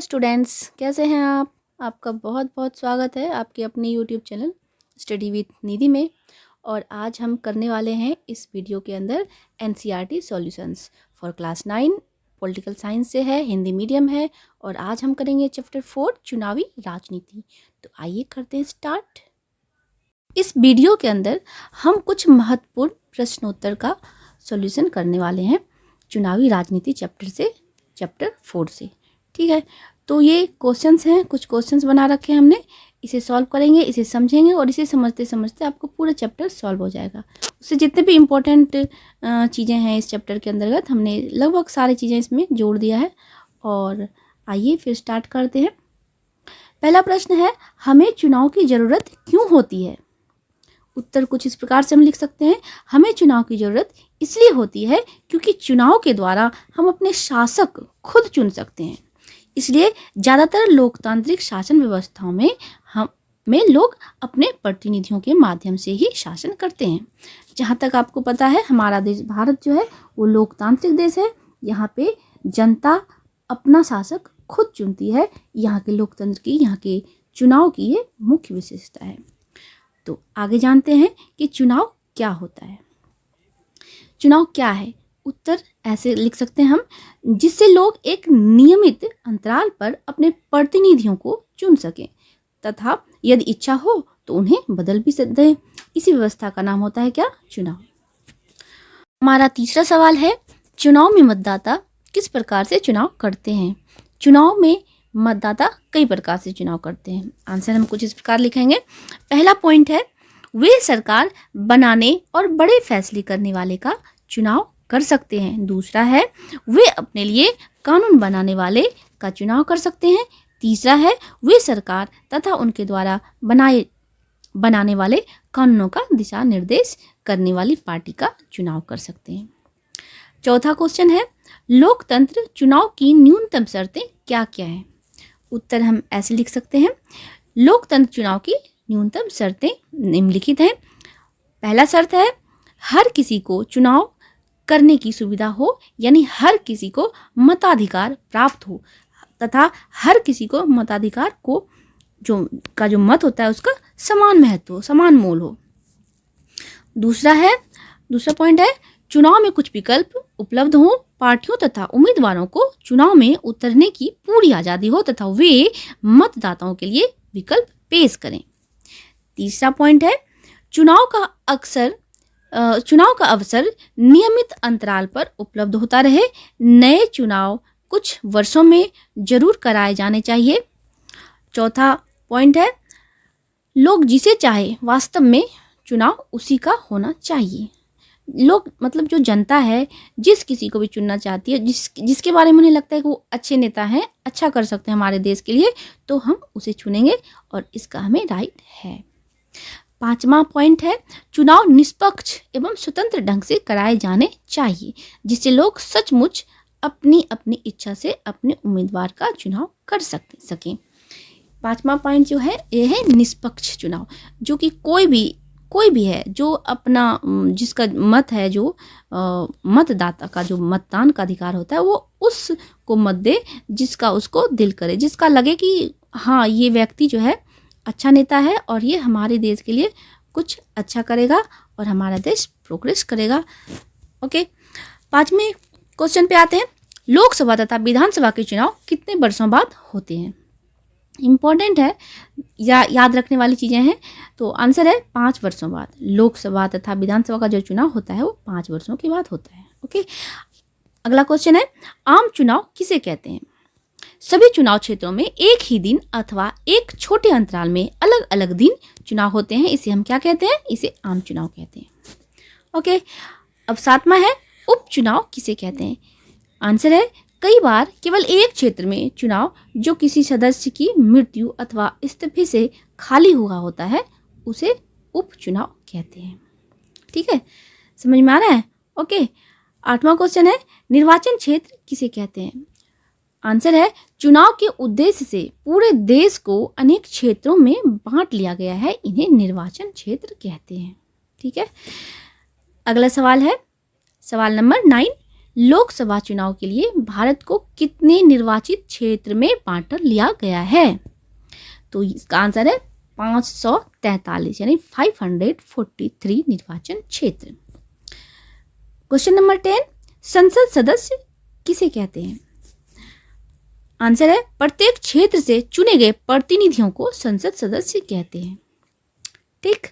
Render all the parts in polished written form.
Students, कैसे हैं आप? आपका बहुत बहुत स्वागत है आपके अपने यूट्यूब चैनल स्टडी विथ निधि में। और आज हम करने वाले हैं इस वीडियो के अंदर NCERT solutions for class 9 political science से है, हिंदी मीडियम है। और आज हम करेंगे चैप्टर 4 चुनावी राजनीति। तो आइए करते हैं स्टार्ट। इस वीडियो के अंदर हम कुछ महत्वपूर्ण प्रश्नोत्तर का सॉल्यूशन करने वाले हैं चुनावी राजनीति चैप्टर 4 से। ठीक है, तो ये क्वेश्चंस हैं, कुछ क्वेश्चंस बना रखे हैं हमने, इसे सॉल्व करेंगे, इसे समझेंगे और इसे समझते समझते आपको पूरा चैप्टर सॉल्व हो जाएगा। उससे जितने भी इम्पोर्टेंट चीज़ें हैं इस चैप्टर के अंतर्गत हमने लगभग सारी चीज़ें इसमें जोड़ दिया है। और आइए फिर स्टार्ट करते हैं। पहला प्रश्न है, हमें चुनाव की ज़रूरत क्यों होती है? उत्तर कुछ इस प्रकार से हम लिख सकते हैं, हमें चुनाव की ज़रूरत इसलिए होती है क्योंकि चुनाव के द्वारा हम अपने शासक खुद चुन सकते हैं। इसलिए ज़्यादातर लोकतांत्रिक शासन व्यवस्थाओं में लोग अपने प्रतिनिधियों के माध्यम से ही शासन करते हैं। जहाँ तक आपको पता है, हमारा देश भारत जो है वो लोकतांत्रिक देश है। यहाँ पे जनता अपना शासक खुद चुनती है। यहाँ के लोकतंत्र की, यहाँ के चुनाव की ये मुख्य विशेषता है। तो आगे जानते हैं कि चुनाव क्या होता है। चुनाव क्या है? उत्तर ऐसे लिख सकते हैं हम, जिससे लोग एक नियमित अंतराल पर अपने प्रतिनिधियों को चुन सकें तथा यदि इच्छा हो तो उन्हें बदल भी दें। इसी व्यवस्था का नाम होता है क्या? चुनाव। हमारा तीसरा सवाल है, चुनाव में मतदाता किस प्रकार से चुनाव करते हैं? चुनाव में मतदाता कई प्रकार से चुनाव करते हैं। आंसर हम कुछ इस प्रकार लिखेंगे। पहला पॉइंट है, वे सरकार बनाने और बड़े फैसले करने वाले का चुनाव कर सकते हैं। दूसरा है, वे अपने लिए कानून बनाने वाले का चुनाव कर सकते हैं। तीसरा है, वे सरकार तथा उनके द्वारा बनाने वाले कानूनों का दिशा निर्देश करने वाली पार्टी का चुनाव कर सकते हैं। चौथा क्वेश्चन है, लोकतंत्र चुनाव की न्यूनतम शर्तें क्या क्या हैं? उत्तर हम ऐसे लिख सकते हैं, लोकतंत्र चुनाव की न्यूनतम शर्तें निम्नलिखित हैं। पहला शर्त है, हर किसी को चुनाव करने की सुविधा हो, यानी हर किसी को मताधिकार प्राप्त हो तथा हर किसी को मताधिकार को जो मत होता है उसका समान महत्व हो, समान मोल हो। दूसरा पॉइंट है, चुनाव में कुछ विकल्प उपलब्ध हो, पार्टियों तथा उम्मीदवारों को चुनाव में उतरने की पूरी आज़ादी हो तथा वे मतदाताओं के लिए विकल्प पेश करें। तीसरा पॉइंट है, चुनाव का अवसर नियमित अंतराल पर उपलब्ध होता रहे। नए चुनाव कुछ वर्षों में जरूर कराए जाने चाहिए। चौथा पॉइंट है, लोग जिसे चाहे वास्तव में चुनाव उसी का होना चाहिए। लोग मतलब जो जनता है, जिस किसी को भी चुनना चाहती है, जिसके बारे में उन्हें लगता है कि वो अच्छे नेता हैं, अच्छा कर सकते हैं हमारे देश के लिए, तो हम उसे चुनेंगे और इसका हमें राइट है। पांचवा पॉइंट है, चुनाव निष्पक्ष एवं स्वतंत्र ढंग से कराए जाने चाहिए, जिससे लोग सचमुच अपनी अपनी इच्छा से अपने उम्मीदवार का चुनाव कर सकें। पांचवा पॉइंट जो है ये है निष्पक्ष चुनाव, जो कि कोई भी है जो अपना जिसका मत है, जो मतदाता का जो मतदान का अधिकार होता है, वो उसको मत दे जिसका उसको दिल करे, जिसका लगे कि हाँ ये व्यक्ति जो है अच्छा नेता है और ये हमारे देश के लिए कुछ अच्छा करेगा और हमारा देश प्रोग्रेस करेगा। ओके, पांचवें क्वेश्चन पे आते हैं, लोकसभा तथा विधानसभा के चुनाव कितने वर्षों बाद होते हैं? इम्पोर्टेंट है, याद रखने वाली चीज़ें हैं। तो आंसर है 5 वर्षों बाद। लोकसभा तथा विधानसभा का जो चुनाव होता है वो 5 वर्षों के बाद होता है। ओके, अगला क्वेश्चन है, आम चुनाव किसे कहते हैं? सभी चुनाव क्षेत्रों में एक ही दिन अथवा एक छोटे अंतराल में अलग अलग दिन चुनाव होते हैं। इसे हम क्या कहते हैं? इसे आम चुनाव कहते हैं। ओके, अब 7वां है, उपचुनाव किसे कहते हैं? आंसर है, कई बार केवल एक क्षेत्र में चुनाव जो किसी सदस्य की मृत्यु अथवा इस्तीफे से खाली हुआ होता है उसे उपचुनाव कहते हैं। ठीक है, समझ में आ रहा है? ओके, 8वां क्वेश्चन है, निर्वाचन क्षेत्र किसे कहते हैं? आंसर है, चुनाव के उद्देश्य से पूरे देश को अनेक क्षेत्रों में बांट लिया गया है, इन्हें निर्वाचन क्षेत्र कहते हैं। ठीक है, अगला सवाल है सवाल नंबर 9, लोकसभा चुनाव के लिए भारत को कितने निर्वाचित क्षेत्र में बांट लिया गया है? तो इसका आंसर है 543 यानी 543 निर्वाचन क्षेत्र। क्वेश्चन नंबर 10, संसद सदस्य किसे कहते हैं? आंसर है प्रत्येक क्षेत्र से चुने गए प्रतिनिधियों को संसद सदस्य कहते हैं। ठीक।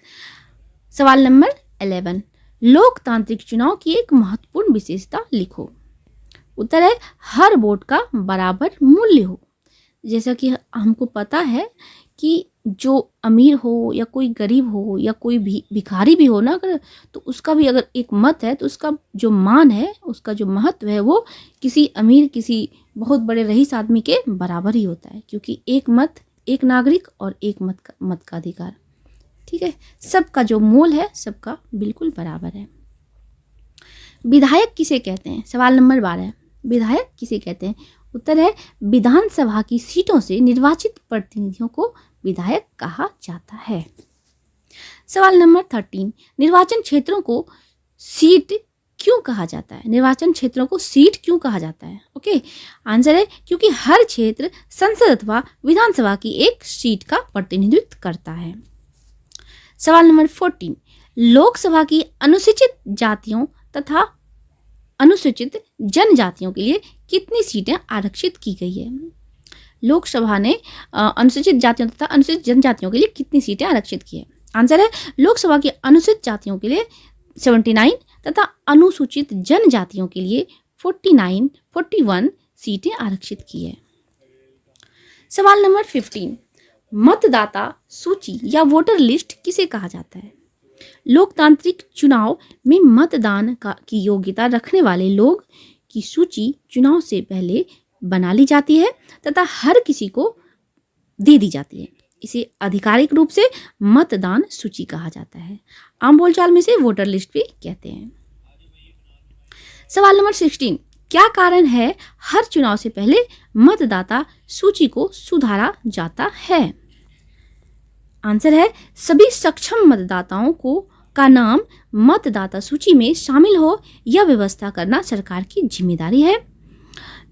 सवाल नंबर 11, लोकतांत्रिक चुनाव की एक महत्वपूर्ण विशेषता लिखो। उत्तर है हर वोट का बराबर मूल्य हो। जैसा कि हमको पता है कि जो अमीर हो या कोई गरीब हो या कोई भी भिखारी भी हो ना, अगर तो उसका भी अगर एक मत है तो उसका जो मान है, उसका जो महत्व है वो किसी अमीर, किसी बहुत बड़े रईस आदमी के बराबर ही होता है, क्योंकि एक मत, एक नागरिक और एक मत का अधिकार। ठीक है, सबका जो मोल है सबका बिल्कुल बराबर है। विधायक किसे कहते हैं? सवाल नंबर 12, विधायक किसे कहते हैं? उत्तर है विधानसभा की सीटों से निर्वाचित प्रतिनिधियों को विधायक कहा जाता है। सवाल नंबर 13, निर्वाचन क्षेत्रों को सीट क्यों कहा जाता है? निर्वाचन क्षेत्रों को सीट क्यों कहा जाता है? ओके, आंसर है क्योंकि हर क्षेत्र संसद अथवा विधानसभा की एक सीट का प्रतिनिधित्व करता है। सवाल नंबर 14, लोकसभा की अनुसूचित जातियों तथा अनुसूचित जनजातियों के लिए कितनी सीटें आरक्षित की गई है? लोकसभा ने अनुसूचित जातियों तथा अनुसूचित जनजातियों के लिए कितनी सीटें आरक्षित की है? आंसर है लोकसभा की अनुसूचित जातियों के लिए 79 तथा अनुसूचित जनजातियों के लिए 41 सीटें आरक्षित की है। सवाल नंबर 15, मतदाता सूची या वोटर लिस्ट किसे कहा जाता है? लोकतांत्रिक चुनाव में मतदान की योग्यता रखने वाले लोग की सूची चुनाव से पहले बना ली जाती है तथा हर किसी को दे दी जाती है। इसे आधिकारिक रूप से मतदान सूची कहा जाता है। आम बोलचाल में से वोटर लिस्ट भी कहते हैं। सवाल नंबर 16, क्या कारण है हर चुनाव से पहले मतदाता सूची को सुधारा जाता है? आंसर है सभी सक्षम मतदाताओं का नाम मतदाता सूची में शामिल हो यह व्यवस्था करना सरकार की जिम्मेदारी है।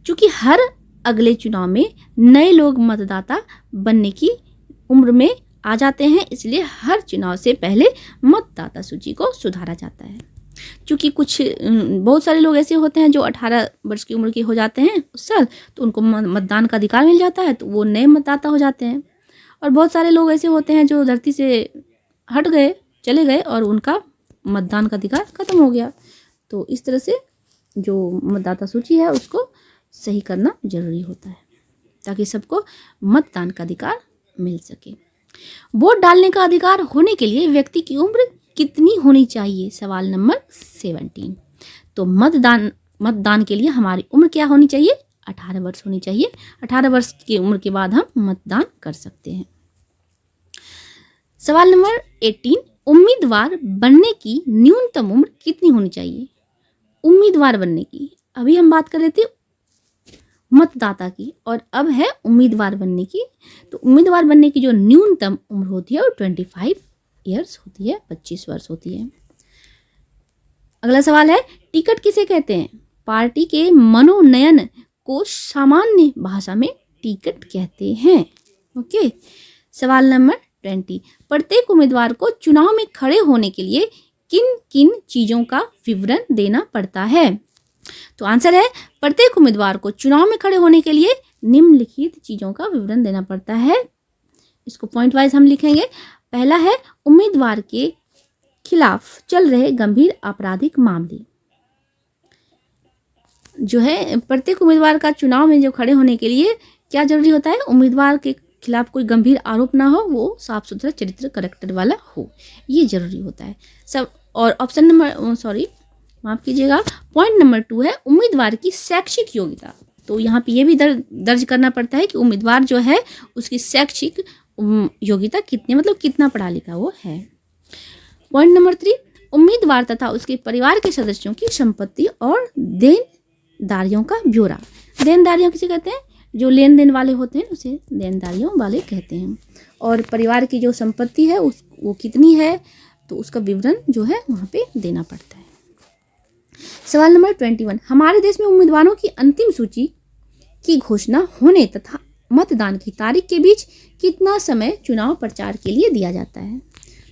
क्योंकि हर अगले चुनाव में नए लोग मतदाता बनने की उम्र में आ जाते हैं, इसलिए हर चुनाव से पहले मतदाता सूची को सुधारा जाता है। क्योंकि बहुत सारे लोग ऐसे होते हैं जो 18 वर्ष की उम्र के हो जाते हैं उस साल, तो उनको मतदान का अधिकार मिल जाता है, तो वो नए मतदाता हो जाते हैं। और बहुत सारे लोग ऐसे होते हैं जो धरती से हट गए, चले गए और उनका मतदान का अधिकार खत्म हो गया। तो इस तरह से जो मतदाता सूची है उसको सही करना जरूरी होता है ताकि सबको मतदान का अधिकार मिल सके। वोट डालने का अधिकार होने के लिए व्यक्ति की उम्र कितनी होनी चाहिए? सवाल नंबर 17। तो मतदान के लिए हमारी उम्र क्या होनी चाहिए? 18 वर्ष होनी चाहिए। 18 वर्ष की उम्र के बाद हम मतदान कर सकते हैं। सवाल नंबर 18, उम्मीदवार बनने की न्यूनतम उम्र कितनी होनी चाहिए? उम्मीदवार बनने की, अभी हम बात कर रहे थे मतदाता की और अब है उम्मीदवार बनने की। तो उम्मीदवार बनने की जो न्यूनतम उम्र होती है वो 25 ईयर्स होती है, 25 वर्ष होती है। अगला सवाल है टिकट किसे कहते हैं? पार्टी के मनोनयन को सामान्य भाषा में टिकट कहते हैं। ओके। सवाल नंबर 20, प्रत्येक उम्मीदवार को चुनाव में खड़े होने के लिए किन किन चीजों का विवरण देना पड़ता है? तो आंसर है प्रत्येक उम्मीदवार को चुनाव में खड़े होने के लिए निम्नलिखित चीजों का विवरण देना पड़ता है। इसको पॉइंट वाइज हम लिखेंगे। पहला है उम्मीदवार के खिलाफ चल रहे गंभीर आपराधिक मामले। जो है प्रत्येक उम्मीदवार का चुनाव में जो खड़े होने के लिए क्या जरूरी होता है? उम्मीदवार के खिलाफ कोई गंभीर आरोप ना हो, वो साफ सुथरा चरित्र करेक्टर वाला हो, ये जरूरी होता है सब। और ऑप्शन नंबर माफ कीजिएगा, पॉइंट नंबर 2 है उम्मीदवार की शैक्षिक योग्यता। तो यहाँ पे ये भी दर्ज करना पड़ता है कि उम्मीदवार जो है उसकी शैक्षिक योग्यता कितनी, मतलब कितना पढ़ा लिखा वो है। पॉइंट नंबर 3, उम्मीदवार तथा उसके परिवार के सदस्यों की संपत्ति और देनदारियों का ब्यौरा। देनदारियों किसे कहते हैं? जो लेन देन वाले होते हैं उसे देनदारियों वाले कहते हैं। और परिवार की जो संपत्ति है वो कितनी है, तो उसका विवरण जो है वहाँ पे देना पड़ता है। सवाल नंबर 21, हमारे देश में उम्मीदवारों की अंतिम सूची की घोषणा होने तथा मतदान की तारीख के बीच कितना समय चुनाव प्रचार के लिए दिया जाता है?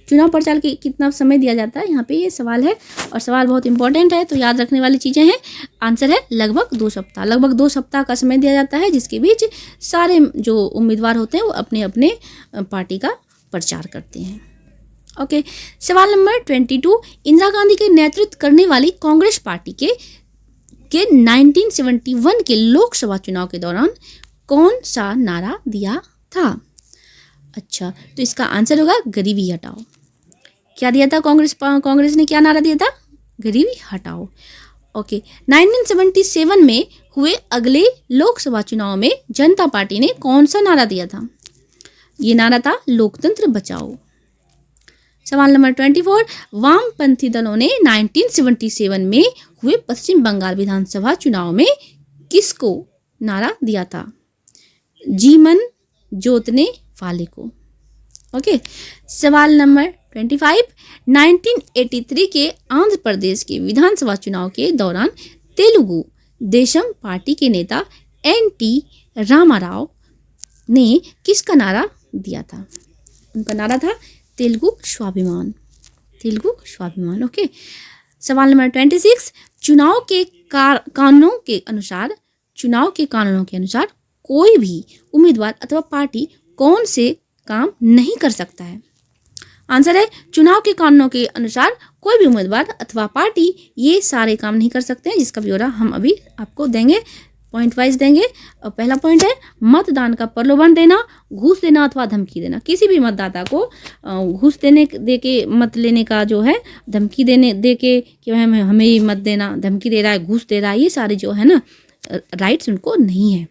चुनाव प्रचार के कितना समय दिया जाता है, यहाँ पे ये सवाल है और सवाल बहुत इंपॉर्टेंट है, तो याद रखने वाली चीज़ें हैं। आंसर है लगभग 2 सप्ताह। लगभग 2 सप्ताह का समय दिया जाता है, जिसके बीच सारे जो उम्मीदवार होते हैं वो अपने अपने पार्टी का प्रचार करते हैं। ओके, सवाल नंबर 22, इंदिरा गांधी के नेतृत्व करने वाली कांग्रेस पार्टी के 1971 के लोकसभा चुनाव के दौरान कौन सा नारा दिया था? अच्छा, तो इसका आंसर होगा गरीबी हटाओ। क्या दिया था कांग्रेस ने क्या नारा दिया था? गरीबी हटाओ। ओके, 1977 में हुए अगले लोकसभा चुनाव में जनता पार्टी ने कौन सा नारा दिया था? ये नारा था लोकतंत्र बचाओ। सवाल नंबर 24, वामपंथी दलों ने 1977 में हुए पश्चिम बंगाल विधानसभा चुनाव में किसको नारा दिया था? जीवन जोतने वाले को। ओके, सवाल नंबर 25, 1983 के आंध्र प्रदेश के विधानसभा चुनाव के दौरान तेलुगु देशम पार्टी के नेता एन.टी. रामाराव ने किसका नारा दिया था? उनका नारा था तेलुगु स्वाभिमान। तेलुगु स्वाभिमान। ओके, सवाल नंबर 26, चुनाव के कानूनों के अनुसार कोई भी उम्मीदवार अथवा पार्टी कौन से काम नहीं कर सकता है? आंसर है चुनाव के कानूनों के अनुसार कोई भी उम्मीदवार अथवा पार्टी ये सारे काम नहीं कर सकते हैं, जिसका ब्यौरा हम अभी आपको देंगे, पॉइंट वाइज देंगे। और पहला पॉइंट है मतदान का प्रलोभन देना, घूस देना अथवा धमकी देना। किसी भी मतदाता को घूस दे के मत लेने का जो है, धमकी दे के कि हमें ही मत देना, धमकी दे रहा है, घूस दे रहा है, ये सारे जो है ना राइट्स उनको नहीं है।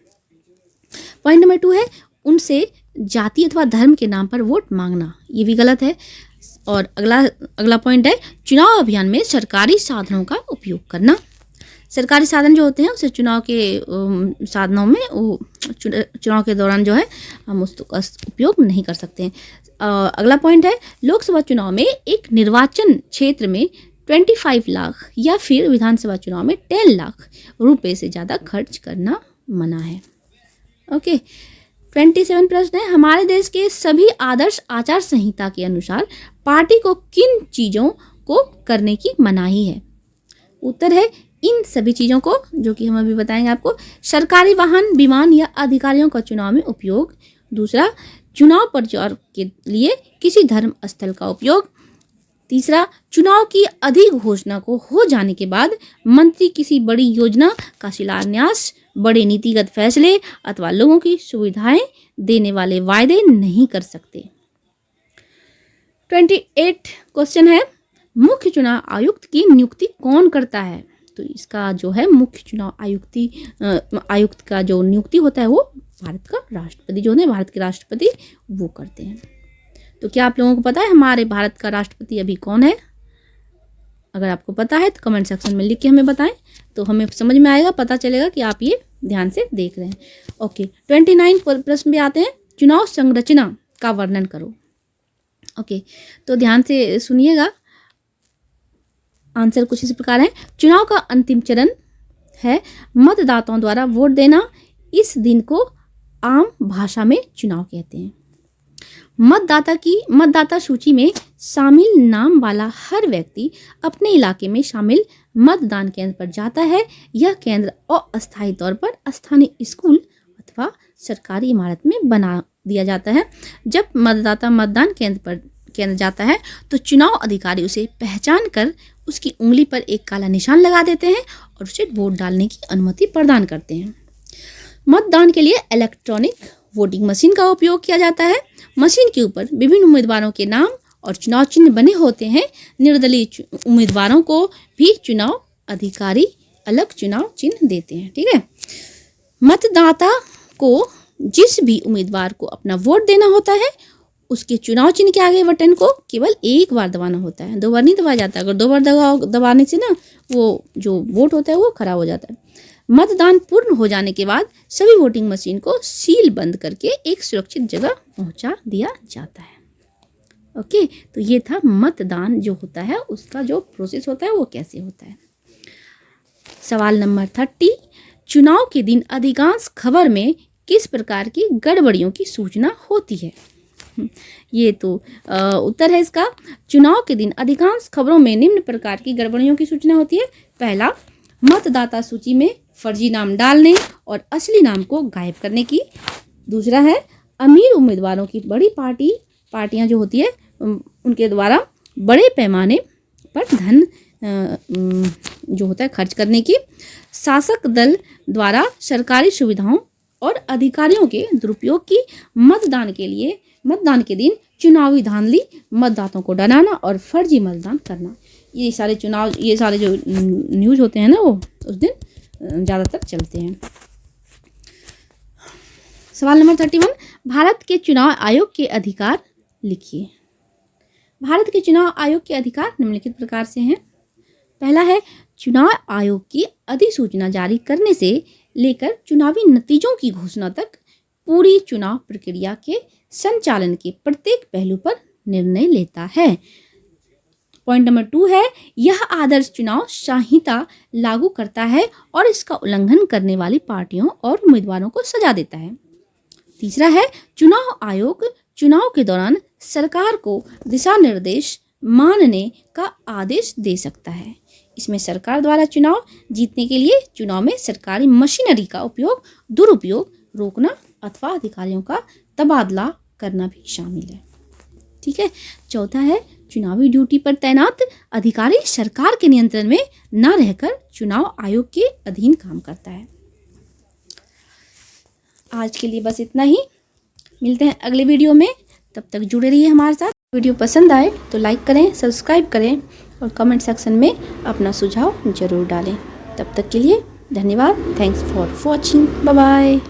पॉइंट नंबर 2 है उनसे जाति अथवा धर्म के नाम पर वोट मांगना, ये भी गलत है। और अगला पॉइंट है चुनाव अभियान में सरकारी साधनों का उपयोग करना। सरकारी साधन जो होते हैं उसे चुनाव के साधनों में चुनाव के दौरान जो है हम उसका उपयोग नहीं कर सकते हैं। अगला पॉइंट है लोकसभा चुनाव में एक निर्वाचन क्षेत्र में 25 लाख या फिर विधानसभा चुनाव में 10 लाख रुपए से ज़्यादा खर्च करना मना है। ओके, 27 प्रश्न है हमारे देश के सभी आदर्श आचार संहिता के अनुसार पार्टी को किन चीज़ों को करने की मनाही है? उत्तर है इन सभी चीज़ों को, जो कि हम अभी बताएंगे आपको। सरकारी वाहन, विमान या अधिकारियों का चुनाव में उपयोग। दूसरा, चुनाव प्रचार के लिए किसी धर्म स्थल का उपयोग। तीसरा, चुनाव की अधिक घोषणा को हो जाने के बाद मंत्री किसी बड़ी योजना का शिलान्यास, बड़े नीतिगत फैसले अथवा लोगों की सुविधाएं देने वाले वायदे नहीं कर सकते। 28 क्वेश्चन है मुख्य चुनाव आयुक्त की नियुक्ति कौन करता है? तो इसका जो है मुख्य चुनाव आयुक्त का जो नियुक्ति होता है वो भारत का राष्ट्रपति जो है, भारत के राष्ट्रपति वो करते हैं। तो क्या आप लोगों को पता है हमारे भारत का राष्ट्रपति अभी कौन है? अगर आपको पता है तो कमेंट सेक्शन में लिख के हमें बताएं, तो हमें समझ में आएगा, पता चलेगा कि आप ये ध्यान से देख रहे हैं। ओके, 29 प्रश्न भी आते हैं, चुनाव संरचना का वर्णन करो। ओके, तो ध्यान से सुनिएगा, आंसर कुछ इस प्रकार है। चुनाव का अंतिम चरण है मतदाताओं द्वारा वोट देना। इस दिन को आम भाषा में चुनाव कहते हैं। मतदाता सूची में शामिल नाम वाला हर व्यक्ति अपने इलाके में शामिल मतदान केंद्र पर जाता है। यह केंद्र अस्थायी तौर पर स्थानीय स्कूल अथवा सरकारी इमारत में बना दिया जाता है। जब मतदाता मतदान केंद्र जाता है तो चुनाव अधिकारी उसे पहचान कर उसकी उंगली पर एक काला निशान लगा देते हैं और उसे वोट डालने की अनुमति प्रदान करते हैं। मतदान के लिए इलेक्ट्रॉनिक वोटिंग मशीन का उपयोग किया जाता है। मशीन के ऊपर विभिन्न उम्मीदवारों के नाम और चुनाव चिन्ह बने होते हैं। निर्दलीय उम्मीदवारों को भी चुनाव अधिकारी अलग चुनाव चिन्ह देते हैं। ठीक है, मतदाता को जिस भी उम्मीदवार को अपना वोट देना होता है उसके चुनाव चिन्ह के आगे बटन को केवल एक बार दबाना होता है, 2 बार नहीं दबाया जाता। अगर 2 बार दबाने से ना वो जो वोट होता है वो खराब हो जाता है। मतदान पूर्ण हो जाने के बाद सभी वोटिंग मशीन को सील बंद करके एक सुरक्षित जगह पहुंचा दिया जाता है। ओके, तो ये था मतदान जो होता है उसका जो प्रोसेस होता है वो कैसे होता है। सवाल नंबर 30, चुनाव के दिन अधिकांश खबर में किस प्रकार की गड़बड़ियों की सूचना होती है? ये तो उत्तर है इसका, चुनाव के दिन अधिकांश खबरों में निम्न प्रकार की गड़बड़ियों की सूचना होती है। पहला, मतदाता सूची में फर्जी नाम डालने और असली नाम को गायब करने की। दूसरा है, अमीर उम्मीदवारों की बड़ी पार्टियां जो होती है उनके द्वारा बड़े पैमाने पर धन जो होता है खर्च करने की। शासक दल द्वारा सरकारी सुविधाओं और अधिकारियों के दुरुपयोग की। मतदान के दिन चुनावी धांधली, मतदाताओं को डराना और फर्जी मतदान करना। ये सारे जो न्यूज़ होते हैं ना वो उस दिन ज़्यादातर चलते हैं। सवाल नंबर 31, भारत के चुनाव आयोग के अधिकार लिखिए। भारत के चुनाव आयोग के अधिकार निम्नलिखित प्रकार से हैं। पहला है, चुनाव आयोग की अधिसूचना जारी करने से लेकर चुनावी नतीजों की घोषणा तक पूरी चुनाव प्रक्रिया के संचालन के प्रत्येक पहलू पर निर्णय लेता है। पॉइंट नंबर 2 है, यह आदर्श चुनाव संहिता लागू करता है और इसका उल्लंघन करने वाली पार्टियों और उम्मीदवारों को सजा देता है। तीसरा है, चुनाव आयोग चुनाव के दौरान सरकार को दिशा निर्देश मानने का आदेश दे सकता है। इसमें सरकार द्वारा चुनाव जीतने के लिए चुनाव में सरकारी मशीनरी का दुरुपयोग रोकना अथवा अधिकारियों का तबादला करना भी शामिल है। ठीक है। चौथा है, चुनावी ड्यूटी पर तैनात अधिकारी सरकार के नियंत्रण में न रहकर चुनाव आयोग के अधीन काम करता है। आज के लिए बस इतना ही, मिलते हैं अगले वीडियो में, तब तक जुड़े रहिए हमारे साथ। वीडियो पसंद आए तो लाइक करें, सब्सक्राइब करें और कमेंट सेक्शन में अपना सुझाव जरूर डालें। तब तक के लिए धन्यवाद। Thanks for watching. Bye bye.